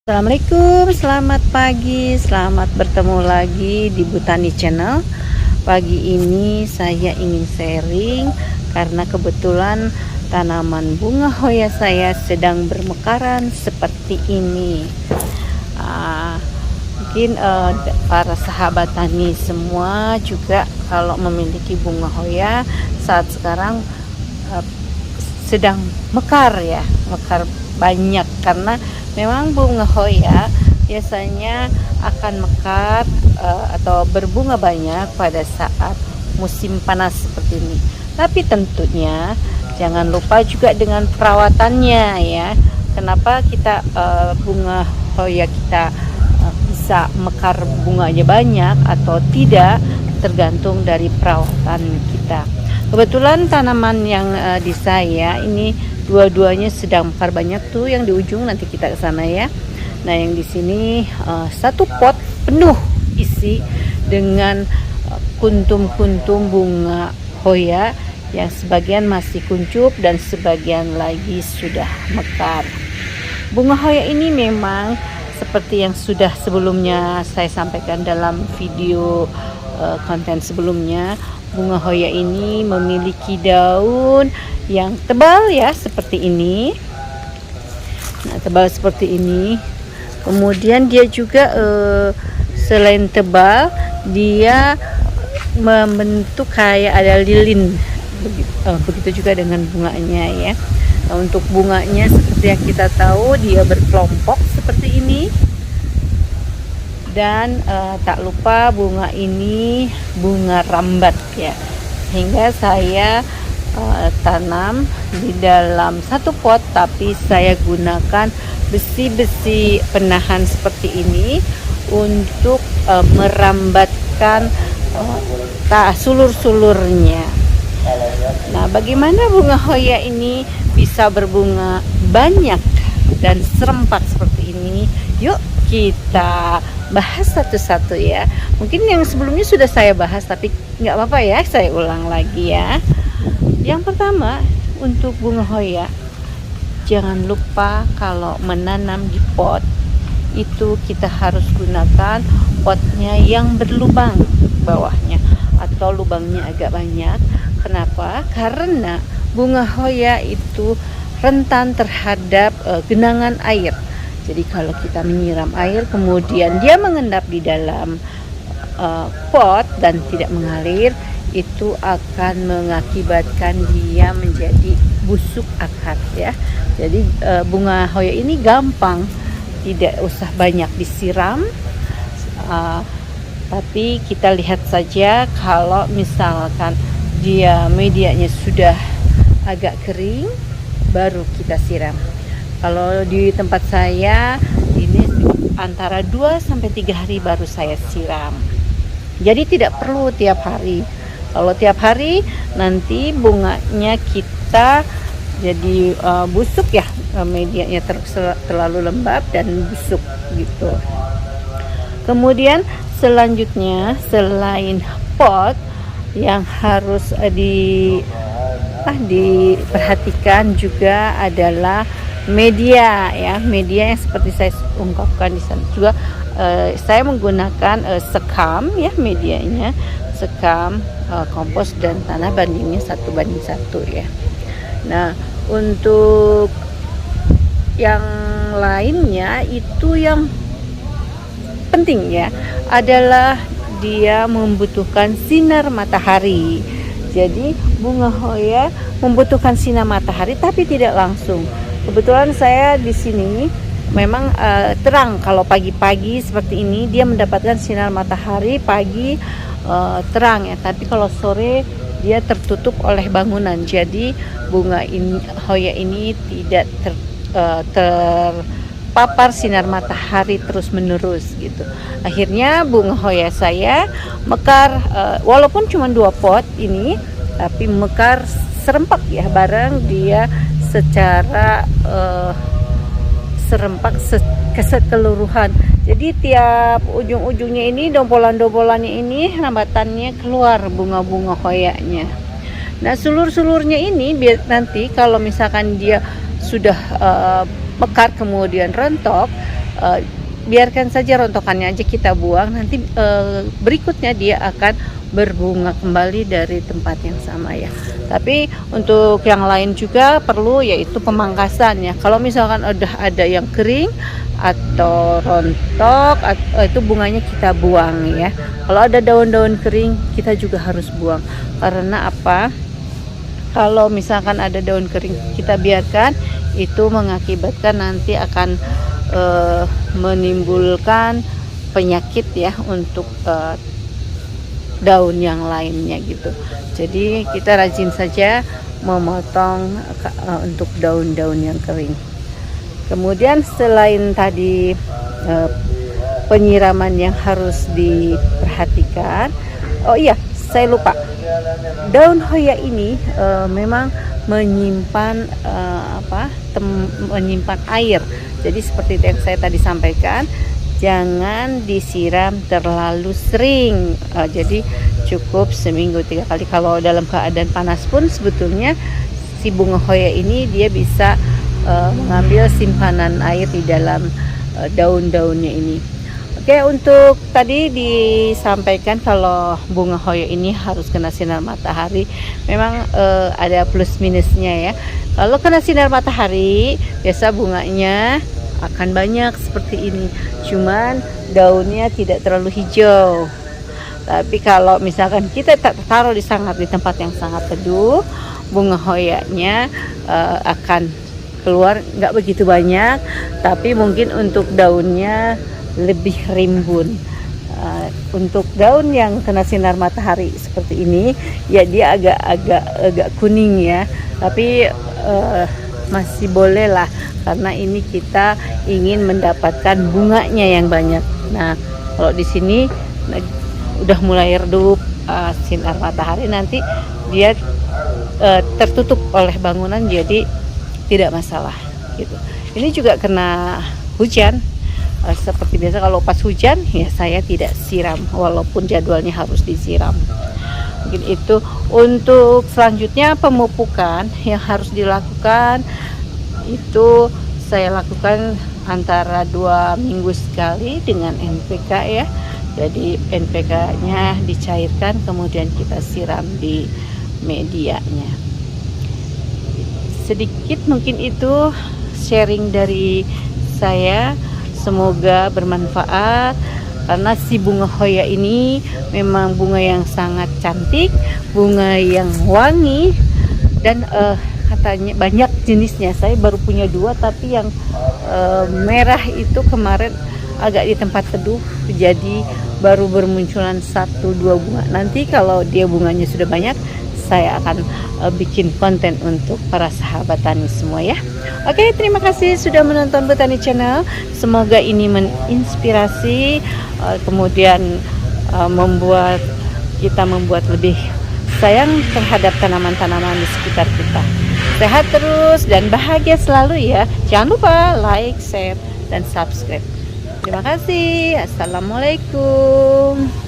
Assalamualaikum, selamat pagi, selamat bertemu lagi di Botani Channel. Pagi ini saya ingin sharing karena kebetulan tanaman bunga hoya saya sedang bermekaran seperti ini. Mungkin para sahabat tani semua juga kalau memiliki bunga hoya saat sekarang sedang mekar ya, mekar banyak karena memang bunga hoya biasanya akan mekar atau berbunga banyak pada saat musim panas seperti ini. Tapi tentunya jangan lupa juga dengan perawatannya ya. Kenapa kita bunga hoya kita bisa mekar bunganya banyak atau tidak tergantung dari perawatan kita. Kebetulan tanaman yang di saya ini dua-duanya sedang mekar banyak tuh, yang di ujung nanti kita ke sana ya. Nah, yang di sini satu pot penuh isi dengan kuntum-kuntum bunga hoya yang sebagian masih kuncup dan sebagian lagi sudah mekar. Bunga hoya ini memang seperti yang sudah sebelumnya saya sampaikan dalam video konten sebelumnya, bunga hoya ini memiliki daun yang tebal ya, seperti ini. Nah, tebal seperti ini. Kemudian dia juga selain tebal, dia membentuk kayak ada lilin. Begitu juga dengan bunganya ya. Nah, untuk bunganya seperti yang kita tahu, dia berkelompok seperti ini. Dan tak lupa bunga ini bunga rambat ya, hingga saya tanam di dalam satu pot, tapi saya gunakan besi-besi penahan seperti ini untuk merambatkan sulur-sulurnya. Nah, bagaimana bunga hoya ini bisa berbunga banyak dan serempak seperti ini? Yuk kita bahas satu-satu ya. Mungkin yang sebelumnya sudah saya bahas, tapi nggak apa-apa ya, saya ulang lagi ya. Yang pertama, untuk bunga hoya, jangan lupa kalau menanam di pot itu kita harus gunakan potnya yang berlubang bawahnya atau lubangnya agak banyak. Kenapa? Karena bunga hoya itu rentan terhadap genangan air. Jadi kalau kita menyiram air kemudian dia mengendap di dalam pot dan tidak mengalir, itu akan mengakibatkan dia menjadi busuk akar ya. Jadi bunga hoya ini gampang, tidak usah banyak disiram, tapi kita lihat saja kalau misalkan dia medianya sudah agak kering baru kita siram. Kalau di tempat saya ini antara 2-3 hari baru saya siram. Jadi tidak perlu tiap hari. Kalau tiap hari nanti bunganya kita jadi busuk ya, medianya terlalu lembab dan busuk gitu. Kemudian selanjutnya, selain pot yang harus diperhatikan juga adalah media ya, media yang seperti saya ungkapkan di sana juga. Saya menggunakan sekam ya, medianya sekam, kompos dan tanah, bandingnya 1:1 ya. Nah, untuk yang lainnya itu yang penting ya adalah dia membutuhkan sinar matahari. Jadi bunga hoya membutuhkan sinar matahari tapi tidak langsung. Kebetulan saya di sini memang terang. Kalau pagi-pagi seperti ini dia mendapatkan sinar matahari pagi, terang ya. Tapi kalau sore dia tertutup oleh bangunan. Jadi bunga hoya ini tidak terpapar sinar matahari terus-menerus gitu. Akhirnya bunga hoya saya mekar, walaupun cuma 2 pot ini, tapi mekar serempak ya, bareng dia secara serempak keseluruhan. Jadi tiap ujung-ujungnya ini, dombolan-dombolannya ini, rambatannya keluar bunga-bunga hoyanya. Nah, sulur-sulurnya ini nanti kalau misalkan dia sudah mekar kemudian rentok, eh, biarkan saja rontokannya aja kita buang, nanti berikutnya dia akan berbunga kembali dari tempat yang sama ya. Tapi untuk yang lain juga perlu, yaitu pemangkasan ya. Kalau misalkan udah ada yang kering atau rontok itu bunganya kita buang ya. Kalau ada daun-daun kering kita juga harus buang. Karena apa? Kalau misalkan ada daun kering kita biarkan, itu mengakibatkan nanti akan menimbulkan penyakit ya untuk daun yang lainnya gitu. Jadi kita rajin saja memotong untuk daun-daun yang kering. Kemudian selain tadi penyiraman yang harus diperhatikan, oh iya saya lupa, daun hoya ini memang menyimpan menyimpan air. Jadi seperti yang saya tadi sampaikan, jangan disiram terlalu sering. Jadi cukup seminggu 3 kali. Kalau dalam keadaan panas pun sebetulnya si bunga hoya ini dia bisa mengambil simpanan air di dalam daun-daunnya ini. Oke, untuk tadi disampaikan kalau bunga hoya ini harus kena sinar matahari. Memang ada plus minusnya ya. Kalau kena sinar matahari, biasa bunganya akan banyak seperti ini. Cuman daunnya tidak terlalu hijau. Tapi kalau misalkan kita taruh di tempat yang sangat teduh, bunga hoyanya akan keluar nggak begitu banyak, tapi mungkin untuk daunnya lebih rimbun. Untuk daun yang kena sinar matahari seperti ini ya, dia agak kuning ya, tapi masih boleh lah, karena ini kita ingin mendapatkan bunganya yang banyak. Nah kalau di sini udah mulai redup sinar matahari, nanti dia tertutup oleh bangunan, jadi tidak masalah gitu. Ini juga kena hujan. Seperti biasa kalau pas hujan ya saya tidak siram, walaupun jadwalnya harus disiram. Mungkin itu. Untuk selanjutnya pemupukan yang harus dilakukan itu saya lakukan antara 2 minggu sekali dengan NPK ya. Jadi NPK nya dicairkan, kemudian kita siram di medianya. Sedikit mungkin itu sharing dari saya. Semoga bermanfaat, karena si bunga hoya ini memang bunga yang sangat cantik, bunga yang wangi, dan katanya banyak jenisnya. Saya baru punya 2, tapi yang merah itu kemarin agak di tempat teduh, jadi baru bermunculan 1-2 bunga. Nanti kalau dia bunganya sudah banyak, saya akan bikin konten untuk para sahabat tani semua ya. Oke, terima kasih sudah menonton Botani Channel. Semoga ini menginspirasi, kemudian membuat kita lebih sayang terhadap tanaman-tanaman di sekitar kita. Sehat terus dan bahagia selalu ya. Jangan lupa like, share, dan subscribe. Terima kasih. Assalamualaikum.